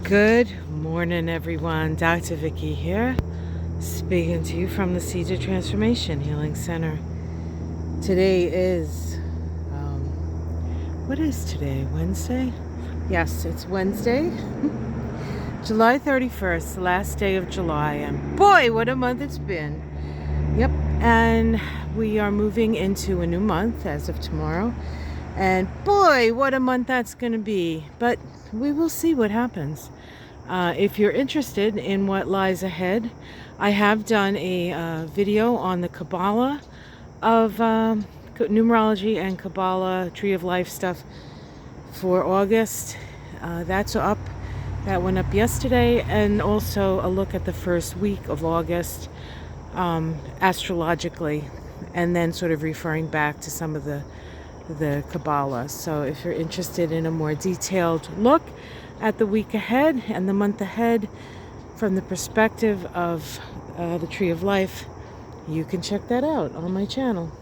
Good morning, everyone. Dr. Vicky here, speaking to you from the Seeds of Transformation Healing Center. Today is, what is today? Wednesday? Yes, it's Wednesday, July 31st, the last day of July. And boy, what a month it's been. Yep, and we are moving into a new month as of tomorrow. And boy, what a month that's going to be. But we will see what happens. If you're interested in what lies ahead, I have done a video on the Kabbalah of numerology and Kabbalah Tree of Life stuff for August. That's up. That went up yesterday. And also a look at the first week of August astrologically, and then sort of referring back to some of the Kabbalah. So if you're interested in a more detailed look at the week ahead and the month ahead from the perspective of the Tree of Life, you can check that out on my channel.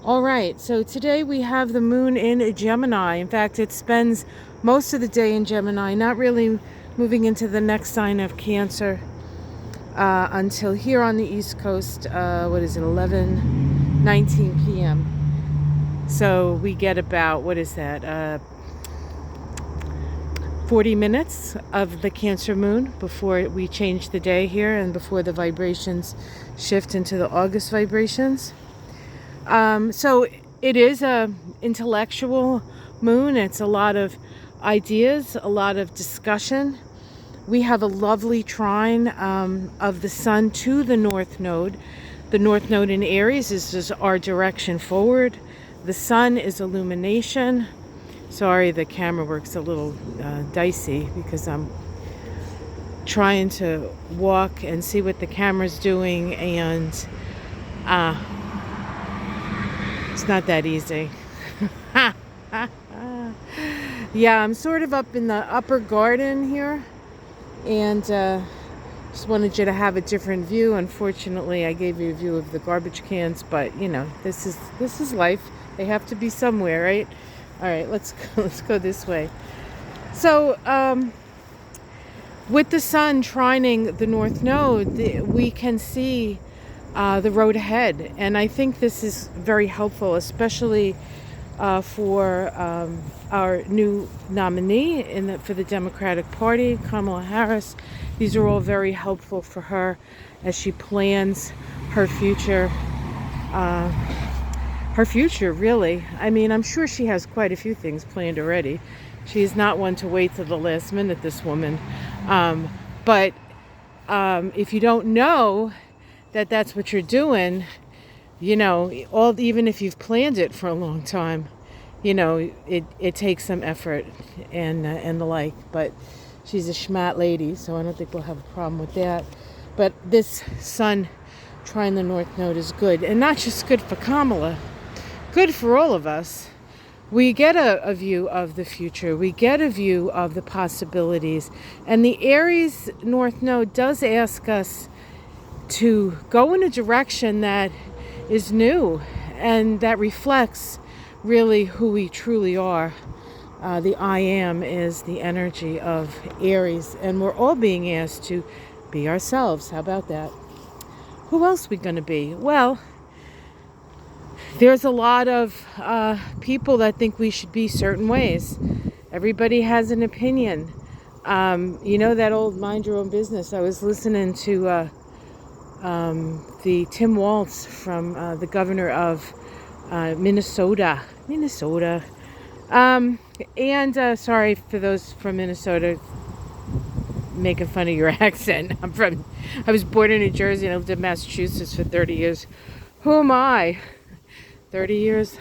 All right, so today we have the moon in Gemini. In fact, it spends most of the day in Gemini, not really moving into the next sign of Cancer until here on the East Coast, 11:19 p.m. So we get about, 40 minutes of the Cancer moon before we change the day here and before the vibrations shift into the August vibrations. So it is a intellectual moon. It's a lot of ideas, a lot of discussion. We have a lovely trine of the sun to the North Node. The North Node in Aries is just our direction forward. The sun is illumination. Sorry, the camera works a little dicey because I'm trying to walk and see what the camera's doing, and it's not that easy. Yeah, I'm sort of up in the upper garden here, and just wanted you to have a different view. Unfortunately, I gave you a view of the garbage cans, but you know, this is life. They have to be somewhere, right? All right, let's go this way. So, with the sun trining the North Node, we can see the road ahead, and I think this is very helpful, especially for our new nominee for the Democratic Party, Kamala Harris. These are all very helpful for her as she plans her future. Her future, really. I mean, I'm sure she has quite a few things planned already. She is not one to wait till the last minute, this woman. But if you don't know that that's what you're doing, you know, even if you've planned it for a long time, you know, it takes some effort and the like. But she's a schmat lady, so I don't think we'll have a problem with that. But this sun trine the North Node is good, and not just good for Kamala. Good for all of us. We get a view of the future. We get a view of the possibilities. And the Aries North Node does ask us to go in a direction that is new and that reflects really who we truly are. The I am is the energy of Aries, and we're all being asked to be ourselves. How about that? Who else are we going to be? Well, there's a lot of people that think we should be certain ways. Everybody has an opinion. You know that old mind your own business. I was listening to the Tim Walz from the governor of Minnesota. And sorry for those from Minnesota making fun of your accent. I was born in New Jersey and I lived in Massachusetts for 30 years. Who am I? 30 years,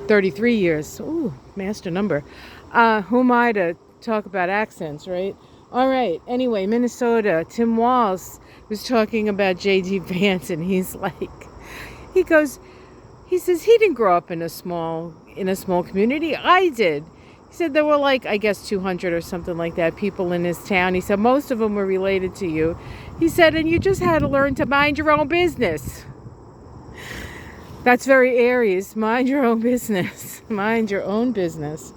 33 years. Ooh, master number. Who am I to talk about accents, right? All right. Anyway, Minnesota. Tim Walz was talking about J.D. Vance, and he says he didn't grow up in a small community. I did. He said there were like, I guess 200 or something like that people in his town. He said most of them were related to you. He said, and you just had to learn to mind your own business. That's very Aries. Mind your own business. Mind your own business.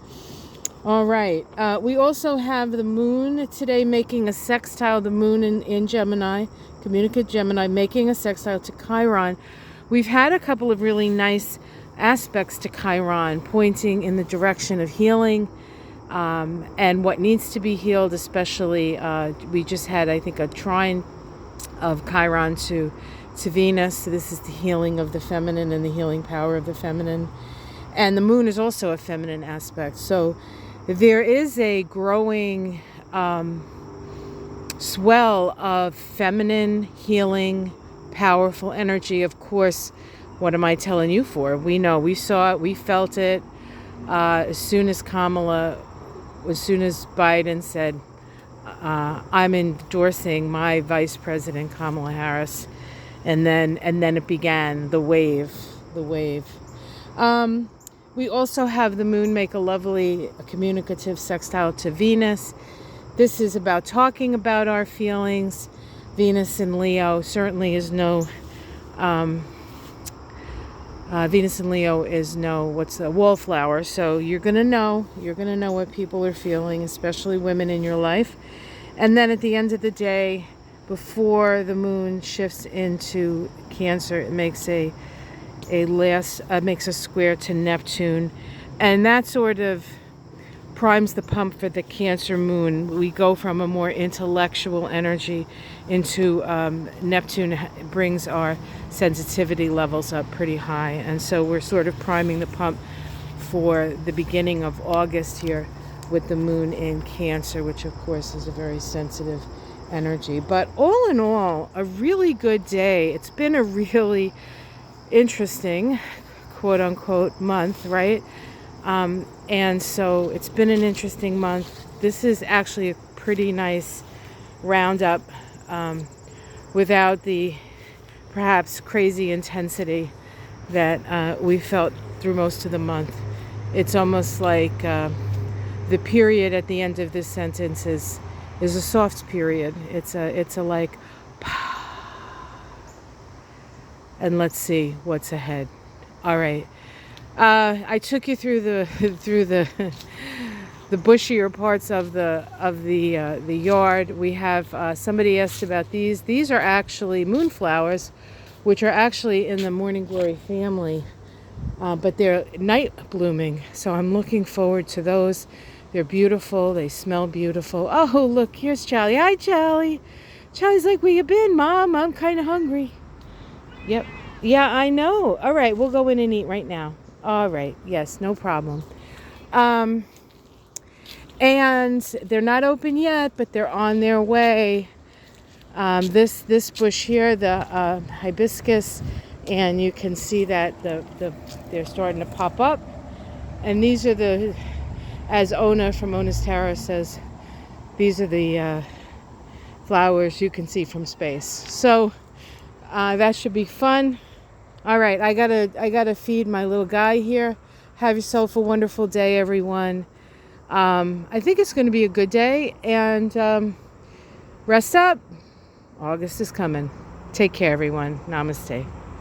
All right. We also have the moon today making a sextile, the moon in Gemini, communicate Gemini, making a sextile to Chiron. We've had a couple of really nice aspects to Chiron, pointing in the direction of healing and what needs to be healed, especially we just had, I think, a trine of Chiron to Venus. So this is the healing of the feminine and the healing power of the feminine. And the moon is also a feminine aspect. So there is a growing swell of feminine, healing, powerful energy. Of course, what am I telling you for? We know, we saw it, we felt it. As soon as Biden said, I'm endorsing my Vice President Kamala Harris, and then it began the wave. We also have the moon make a lovely communicative sextile to Venus. This is about talking about our feelings. Venus in Leo certainly is no. Venus in Leo is what's the wallflower. So you're gonna know what people are feeling, especially women in your life. And then at the end of the day, before the moon shifts into Cancer, it makes makes a square to Neptune, and that sort of primes the pump for the Cancer moon. We go from a more intellectual energy into Neptune brings our sensitivity levels up pretty high, and so we're sort of priming the pump for the beginning of August here with the moon in Cancer, which of course is a very sensitive energy. But all in all, a really good day. It's been a really interesting, quote unquote, month, right? And so it's been an interesting month. This is actually a pretty nice roundup without the perhaps crazy intensity that we felt through most of the month. It's almost like the period at the end of this sentence is a soft period. It's a like, and let's see what's ahead. All right. I took you through the the bushier parts of the yard. We have somebody asked about these. These are actually moonflowers, which are actually in the morning glory family, but they're night blooming. So I'm looking forward to those. They're beautiful. They smell beautiful. Oh, look, here's Charlie. Hi, Charlie. Charlie's like, where you been, Mom? I'm kind of hungry. Yep. Yeah, I know. All right, we'll go in and eat right now. All right. Yes, no problem. And they're not open yet, but they're on their way. This bush here, the hibiscus, and you can see that they're starting to pop up. And these are as Ona from Ona's Tarot says, these are the flowers you can see from space. So that should be fun. All right, I gotta feed my little guy here. Have yourself a wonderful day, everyone. I think it's going to be a good day, and rest up. August is coming. Take care, everyone. Namaste.